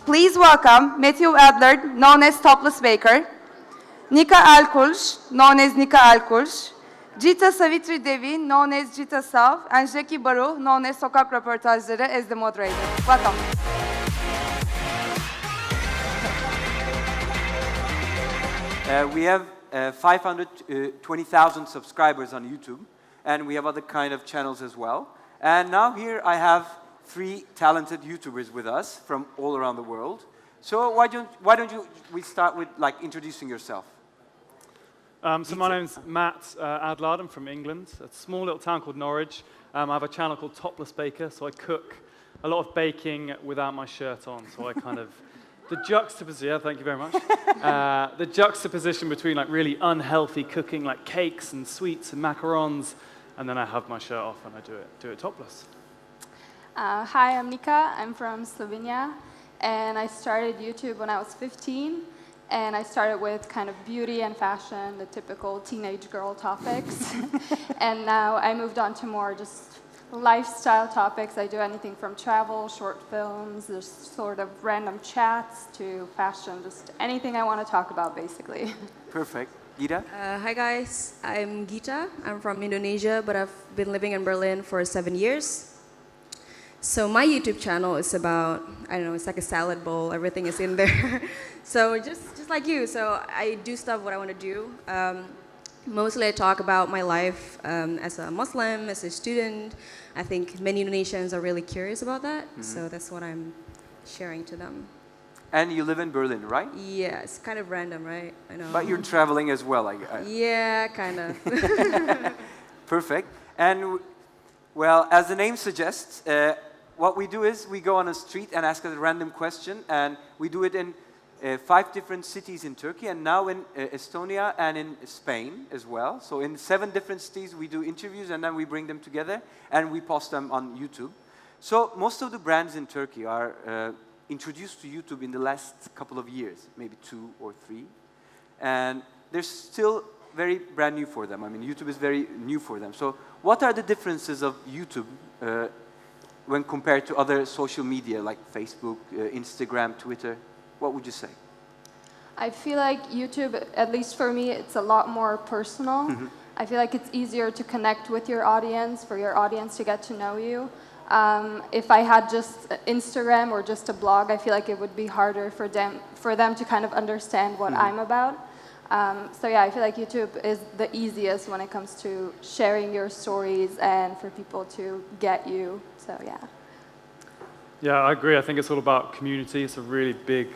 Please welcome Matthew Allard, known as Topless Baker, Nika Erčulj, known as Nika Erčulj, Gita Savitri Devi, known as Gita Sav, and Jaki Baruh, known as Sokak Röportajları, as the moderator. Welcome. We have 520,000 subscribers on YouTube, and we have other kind of channels as well. And now here I have 3 talented YouTubers with us from all around the world. So why don't we start with introducing yourself? So my name's Matt Allard. I'm from England, a small little town called Norwich. I have a channel called Topless Baker, so I cook a lot of baking without my shirt on. So I kind of, the juxtaposition, yeah, thank you very much. The juxtaposition between really unhealthy cooking, like cakes and sweets and macarons, and then I have my shirt off and I do it topless. Hi, I'm Nika. I'm from Slovenia, and I started YouTube when I was 15. And I started with kind of beauty and fashion, the typical teenage girl topics. And now I moved on to more just lifestyle topics. I do anything from travel, short films, there's sort of random chats to fashion, just anything I want to talk about, basically. Perfect. Gita? Hi guys, I'm Gita. I'm from Indonesia, but I've been living in Berlin for 7 years. So my YouTube channel is about, I don't know, it's like a salad bowl, everything is in there. So just like you, so I do stuff what I want to do. Mostly I talk about my life as a Muslim, as a student. I think many Indonesians are really curious about that, so that's what I'm sharing to them. And you live in Berlin, right? Yeah, it's kind of random, right? I know. But you're traveling as well. Yeah, kind of. Perfect. And, well, as the name suggests, what we do is we go on a street and ask a random question, and we do it in 5 different cities in Turkey, and now in Estonia and in Spain as well. So in 7 different cities we do interviews, and then we bring them together and we post them on YouTube. So most of the brands in Turkey are introduced to YouTube in the last couple of years, maybe 2 or 3. And they're still very brand new for them. I mean, YouTube is very new for them. So what are the differences of YouTube when compared to other social media like Facebook, Instagram, Twitter? What would you say? I feel like YouTube, at least for me, it's a lot more personal. I feel like it's easier to connect with your audience, for your audience to get to know you. If I had just Instagram or just a blog, I feel like it would be harder for them to kind of understand what I'm about. So yeah, I feel like YouTube is the easiest when it comes to sharing your stories and for people to get you. So yeah. Yeah, I agree. I think it's all about community. It's a really big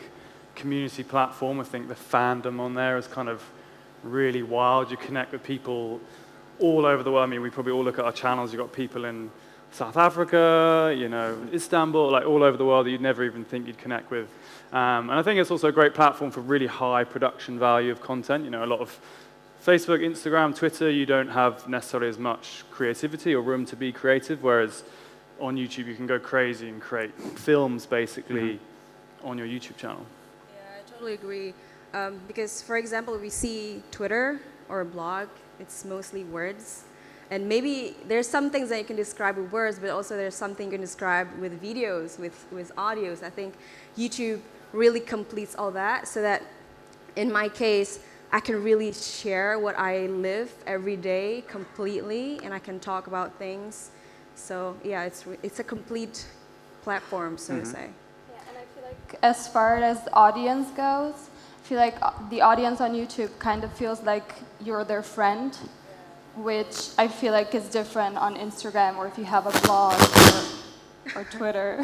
community platform. I think the fandom on there is kind of really wild. You connect with people all over the world. I mean, we probably all look at our channels. You've got people in South Africa, you know, Istanbul, like all over the world that you'd never even think you'd connect with. And I think it's also a great platform for really high production value of content. You know, a lot of Facebook, Instagram, Twitter, you don't have necessarily as much creativity or room to be creative, whereas on YouTube you can go crazy and create films basically on your YouTube channel. Yeah, I totally agree. Because, for example, we see Twitter or a blog, it's mostly words. And maybe there's some things that you can describe with words, but also there's something you can describe with videos, with audios. I think YouTube really completes all that, so that in my case, I can really share what I live every day completely, and I can talk about things. So yeah, it's a complete platform, so to say. Yeah, and I feel like as far as the audience goes, I feel like the audience on YouTube kind of feels like you're their friend, which I feel like is different on Instagram or if you have a blog or Twitter.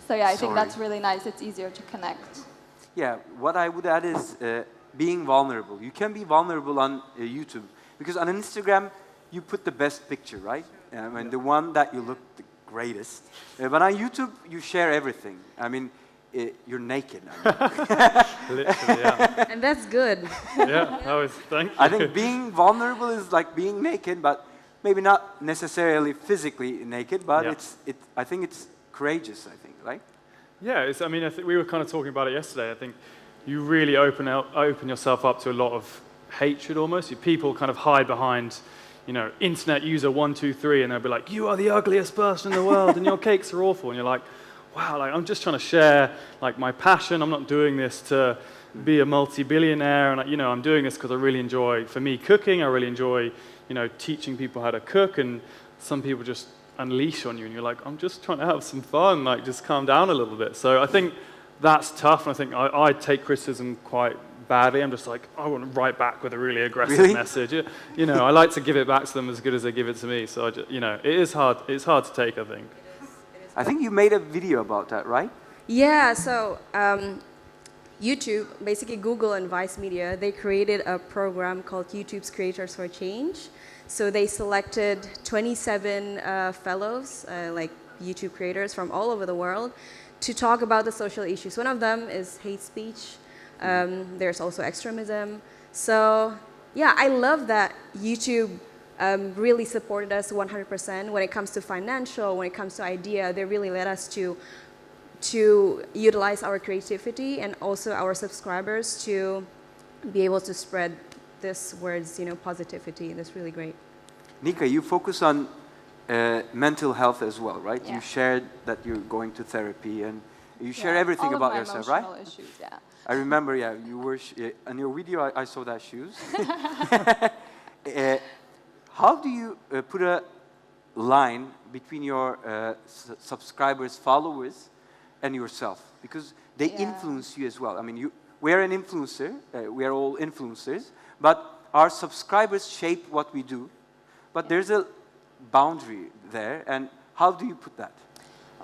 So yeah, I think that's really nice. It's easier to connect. Yeah, what I would add is being vulnerable. You can be vulnerable on YouTube because on Instagram you put the best picture, right? I mean, the one that you look the greatest. But on YouTube you share everything. I mean, you're naked. Literally, yeah. And that's good. Yeah, that was, thank you. I think being vulnerable is like being naked, but maybe not necessarily physically naked, but I think it's courageous, I think, right? Yeah, I mean, I think we were kind of talking about it yesterday. I think you really open yourself up to a lot of hatred almost. People kind of hide behind, you know, internet user 123, and they'll be like, you are the ugliest person in the world, and your cakes are awful. And you're like, wow, like I'm just trying to share like my passion. I'm not doing this to be a multi-billionaire, and you know, I'm doing this because I really enjoy, for me, cooking. I really enjoy, you know, teaching people how to cook, and some people just unleash on you, and you're like, I'm just trying to have some fun, like just calm down a little bit. So I think that's tough, and I think I take criticism quite badly. I'm just like, I want to write back with a really aggressive message. You know, I like to give it back to them as good as they give it to me. So I just, you know, it is hard. It's hard to take, I think. I think you made a video about that, right? Yeah, so YouTube, basically Google and Vice Media, they created a program called YouTube's Creators for Change. So they selected 27 fellows, like YouTube creators from all over the world, to talk about the social issues. One of them is hate speech. There's also extremism. So yeah, I love that YouTube really supported us 100% when it comes to financial, when it comes to idea. They really led us to utilize our creativity and also our subscribers to be able to spread this words, you know, positivity. That's really great. Nika, you focus on mental health as well, right? Yeah. You shared that you're going to therapy, and you share everything about yourself, right? All of my emotional issues, yeah. I remember, yeah, you were, in your video I saw that shoes. How do you put a line between your subscribers, followers, and yourself? Because they influence you as well. I mean, we're an influencer, we are all influencers, but our subscribers shape what we do. But there's a boundary there, and how do you put that?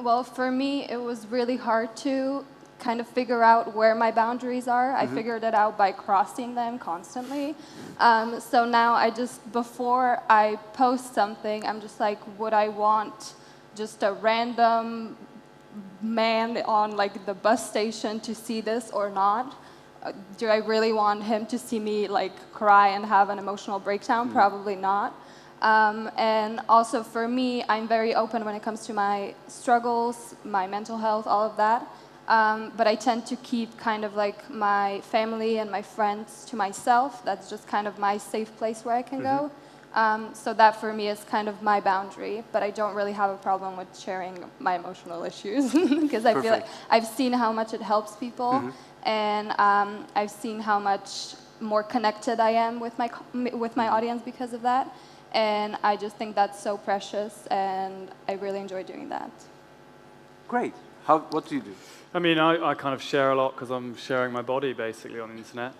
Well, for me, it was really hard to kind of figure out where my boundaries are. I figured it out by crossing them constantly. So now I just, before I post something, I'm just like, would I want just a random man on like the bus station to see this or not? Do I really want him to see me like cry and have an emotional breakdown? Probably not. And also for me, I'm very open when it comes to my struggles, my mental health, all of that. But I tend to keep kind of like my family and my friends to myself. That's just kind of my safe place where I can go. So that for me is kind of my boundary, but I don't really have a problem with sharing my emotional issues because I feel like I've seen how much it helps people, and I've seen how much more connected I am with my audience because of that. And I just think that's so precious, and I really enjoy doing that. Great. What do you do? I mean, I kind of share a lot because I'm sharing my body basically on the internet.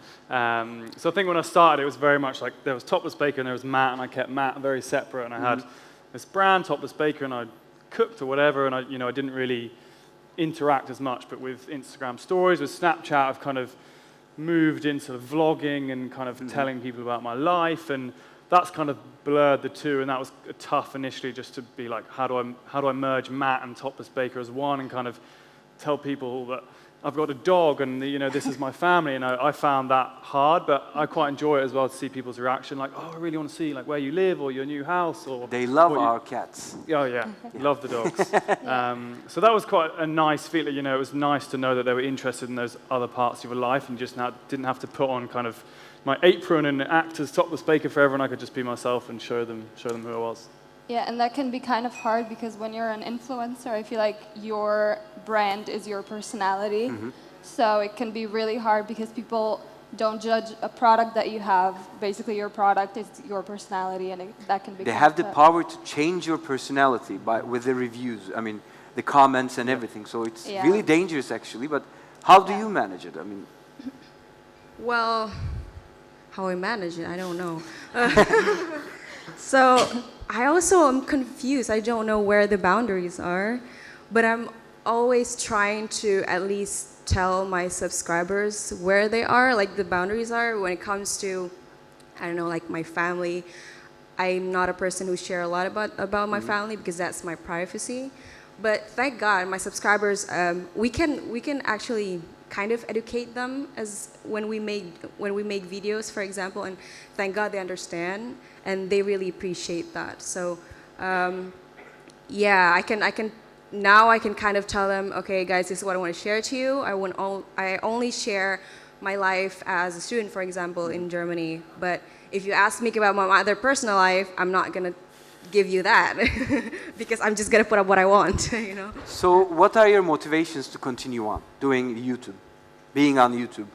So I think when I started, it was very much like there was Topless Baker and there was Matt, and I kept Matt very separate. And I had this brand, Topless Baker, and I cooked or whatever, and I didn't really interact as much. But with Instagram stories, with Snapchat, I've kind of moved into vlogging and kind of telling people about my life, and that's kind of blurred the two, and that was tough initially, just to be like, how do I merge Matt and Topless Baker as one, and kind of tell people that I've got a dog and this is my family, and I found that hard, but I quite enjoy it as well to see people's reaction, like, oh, I really want to see like where you live or your new house, or they love our cats. Oh yeah, love the dogs. So that was quite a nice feeling. It was nice to know that they were interested in those other parts of your life, and just didn't have to put on kind of my apron and act as Topless Baker forever, and I could just be myself and show them who I was. Yeah, and that can be kind of hard because when you're an influencer, I feel like your brand is your personality. So it can be really hard because people don't judge a product that you have. Basically, your product is your personality, and that can be. They have the power to change your personality with the reviews. I mean, the comments and everything. So it's really dangerous, actually. But how do you manage it? I mean, well, how I manage it, I don't know. So I also am confused. I don't know where the boundaries are, but I'm always trying to at least tell my subscribers where they are, like the boundaries are when it comes to, I don't know, like my family. I'm not a person who share a lot about my family because that's my privacy. But thank God, my subscribers, we can actually kind of educate them as when we make videos, for example, and thank God they understand and they really appreciate that. So yeah, I can now kind of tell them, okay guys, this is what I want to share to you. I only share my life as a student, for example, in Germany, but if you ask me about my other personal life, I'm not gonna give you that because I'm just going to put up what I want, you know. So what are your motivations to continue on doing YouTube, being on YouTube?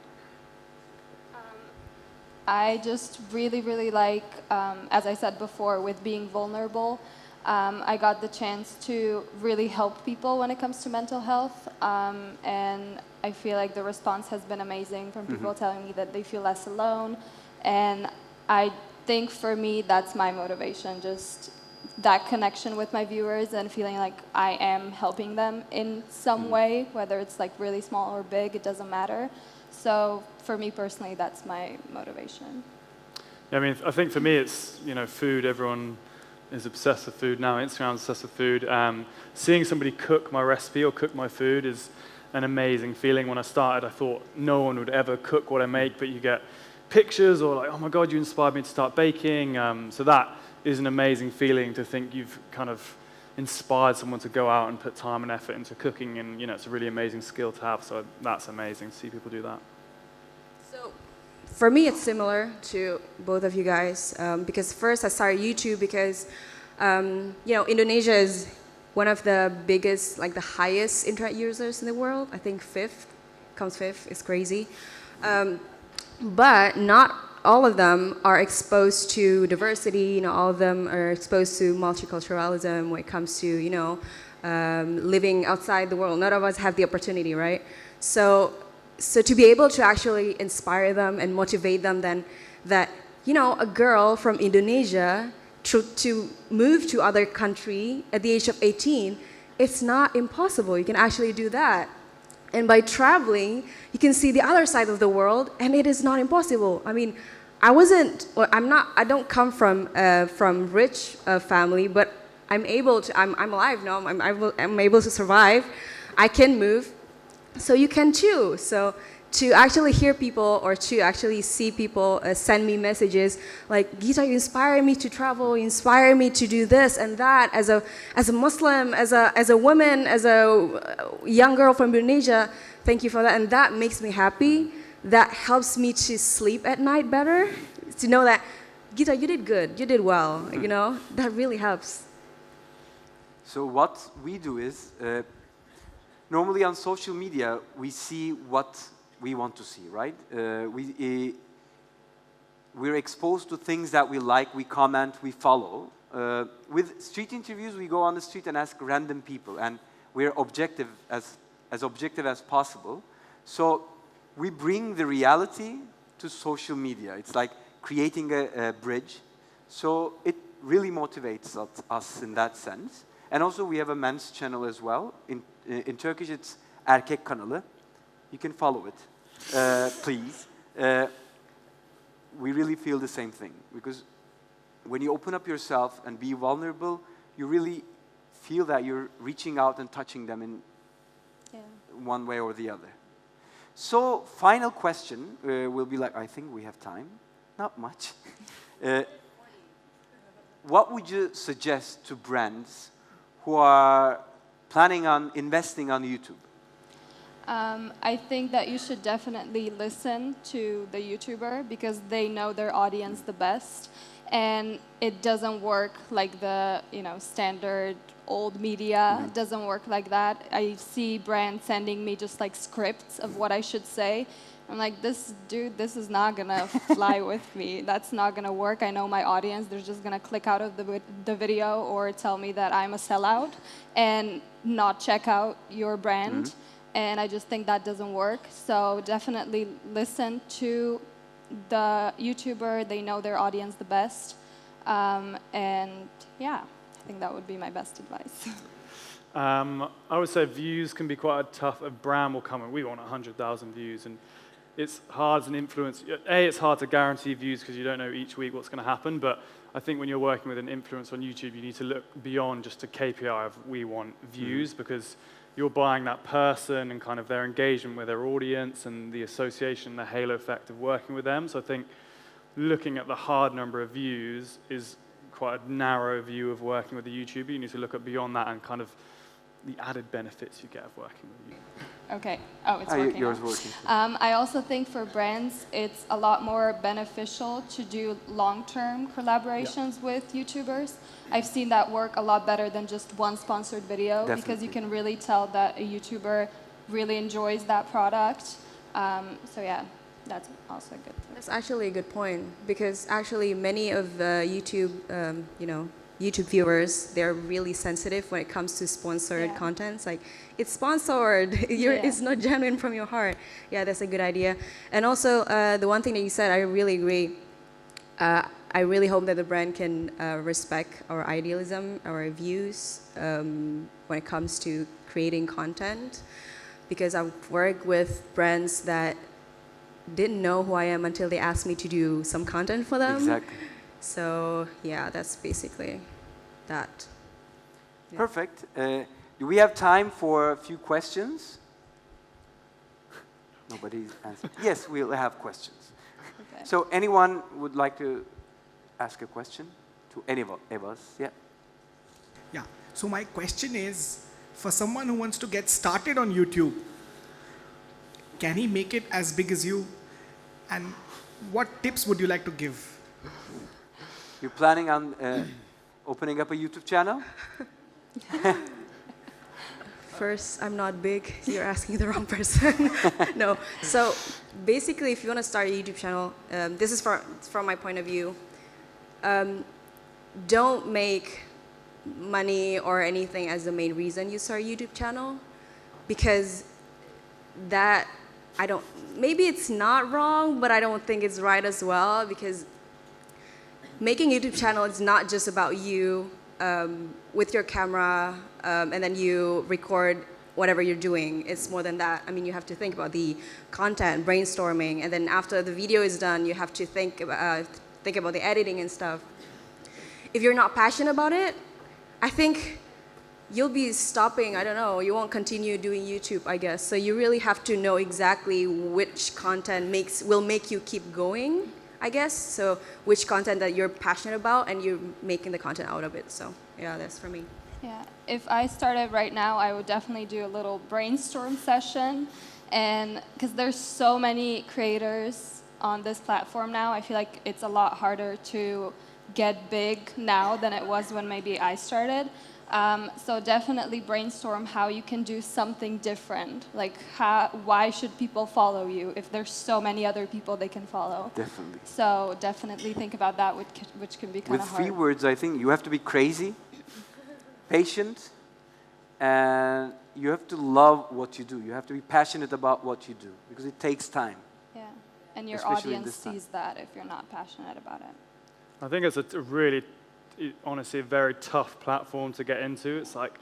I just really, really like, as I said before, with being vulnerable, I got the chance to really help people when it comes to mental health, and I feel like the response has been amazing from people telling me that they feel less alone, and I think for me that's my motivation, just that connection with my viewers and feeling like I am helping them in some way, whether it's like really small or big, it doesn't matter. So for me personally, that's my motivation. Yeah, I mean, I think for me it's, you know, food. Everyone is obsessed with food now. Instagram's obsessed with food. Seeing somebody cook my recipe or cook my food is an amazing feeling. When I started, I thought no one would ever cook what I make, but you get pictures or like, oh my God, you inspired me to start baking. So that is an amazing feeling to think you've kind of inspired someone to go out and put time and effort into cooking, and you know, it's a really amazing skill to have. So that's amazing to see people do that. So for me, it's similar to both of you guys because first I started YouTube because you know, Indonesia is one of the biggest, like the highest internet users in the world. I think comes fifth. It's crazy. But not all of them are exposed to diversity. You know, all of them are exposed to multiculturalism when it comes to, you know, living outside the world. None of us have the opportunity, right? So to be able to actually inspire them and motivate them then that, you know, a girl from Indonesia to move to other country at the age of 18, it's not impossible. You can actually do that. And by traveling, you can see the other side of the world, and it is not impossible. I mean, I don't come from rich family, but I'm alive now. I'm able to survive. I can move, so you can too. So to actually hear people or to actually see people send me messages like, Gita, you inspire me to travel, you inspire me to do this and that as a Muslim, as a woman, as a young girl from Indonesia, thank you for that. And that makes me happy. That helps me to sleep at night better, to know that, Gita, you did good, you did well, you know, that really helps. So what we do is, normally on social media, we see what we want to see, right? We're exposed to things that we like, we comment, we follow. With street interviews, we go on the street and ask random people, and we're objective, as objective as possible. So we bring the reality to social media. It's like creating a bridge. So it really motivates us in that sense. And also we have a men's channel as well. In Turkish, it's Erkek Kanalı. You can follow it, please. We really feel the same thing, because when you open up yourself and be vulnerable, you really feel that you're reaching out and touching them in one way or the other. So, final question will be like, I think we have time. Not much. What would you suggest to brands who are planning on investing on YouTube? I think that you should definitely listen to the YouTuber because they know their audience the best, and it doesn't work like the standard old media. It doesn't work like that. I see brands sending me just like scripts of what I should say. I'm like, this is not gonna fly with me. That's not gonna work. I know my audience. They're just gonna click out of the video or tell me that I'm a sellout and not check out your brand. And I just think that doesn't work. So definitely listen to the YouTuber. They know their audience the best. And yeah, I think that would be my best advice. I would say views can be quite tough. A brand will come and we want 100,000 views. And it's hard as an influencer. It's hard to guarantee views because you don't know each week what's going to happen. But I think when you're working with an influencer on YouTube, you need to look beyond just a KPI of we want views, because you're buying that person and kind of their engagement with their audience and the association, the halo effect of working with them. So I think looking at the hard number of views is quite a narrow view of working with a YouTuber. You need to look at beyond that and kind of the added benefits you get of working with you. Okay. Oh, it's working. Yours now. working. I also think for brands, it's a lot more beneficial to do long-term collaborations with YouTubers. I've seen that work a lot better than just one sponsored video because you can really tell that a YouTuber really enjoys that product. So yeah, that's also a good thing. That's actually a good point because actually many of the YouTube, YouTube viewers, they're really sensitive when it comes to sponsored content. It's like, it's sponsored. It's not genuine from your heart. Yeah, that's a good idea. And also, the one thing that you said, I really agree. I really hope that the brand can respect our idealism, our views when it comes to creating content. Because I've worked with brands that didn't know who I am until they asked me to do some content for them. Exactly. So yeah, that's basically that. Yeah. Perfect. Do we have time for a few questions? Nobody's answering. Yes, we'll have questions. Okay. So anyone would like to ask a question to any of us? Yeah. Yeah. So my question is, for someone who wants to get started on YouTube, can he make it as big as you? And what tips would you like to give? You're planning on opening up a YouTube channel? First, I'm not big. You're asking the wrong person. No. So basically, if you want to start a YouTube channel, this is from my point of view. Don't make money or anything as the main reason you start a YouTube channel, because that maybe it's not wrong, but I don't think it's right as well, because making a YouTube channel is not just about you with your camera and then you record whatever you're doing. It's more than that. I mean, you have to think about the content, brainstorming, and then after the video is done, you have to think about the editing and stuff. If you're not passionate about it, I think you'll be stopping. I don't know, you won't continue doing YouTube, I guess. So you really have to know exactly which content will make you keep going, I guess. So which content that you're passionate about and you're making the content out of it. So yeah, that's for me. Yeah, if I started right now, I would definitely do a little brainstorm session, and because there's so many creators on this platform now, I feel like it's a lot harder to get big now than it was when maybe I started. So definitely brainstorm how you can do something different. Like, why should people follow you if there's so many other people they can follow? Definitely. So definitely think about that, which can be kind of hard. With 3 words, I think you have to be crazy, patient, and you have to love what you do. You have to be passionate about what you do, because it takes time. Yeah, and your Especially in audience this time. sees that if you're not passionate about it. I think it's honestly a very tough platform to get into. It's like,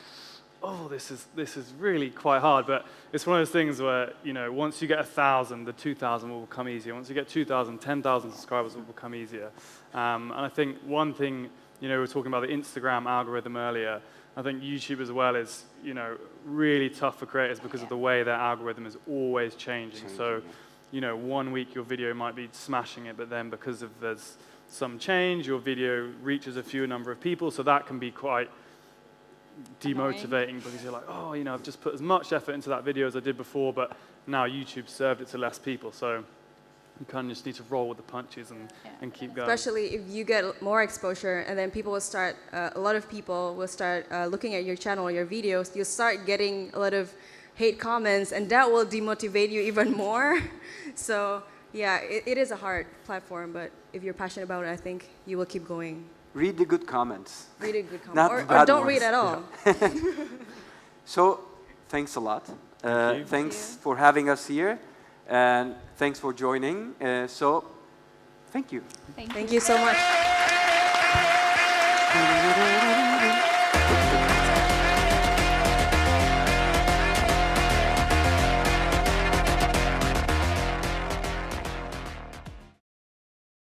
oh, this is really quite hard. But it's one of those things where, once you get 1,000, the 2,000 will become easier. Once you get 2,000, 10,000 subscribers will become easier. And I think one thing, we were talking about the Instagram algorithm earlier. I think YouTube as well is, really tough for creators because of the way their algorithm is always changing. So, 1 week your video might be smashing it, but then because of there's some change, your video reaches a fewer number of people, so that can be quite demotivating because you're like, oh, I've just put as much effort into that video as I did before, but now YouTube served it to less people, so you kind of just need to roll with the punches and keep going. Especially if you get more exposure, and then people will start, a lot of people will start looking at your channel, your videos, you'll start getting a lot of hate comments, and that will demotivate you even more. So yeah, it is a hard platform, but if you're passionate about it, I think you will keep going. Read the good comments. Read a good comment. Not Or the bad don't ones. read at all. So, thanks a lot. Thanks for having us here, and thanks for joining. So, thank you. Thank you so much.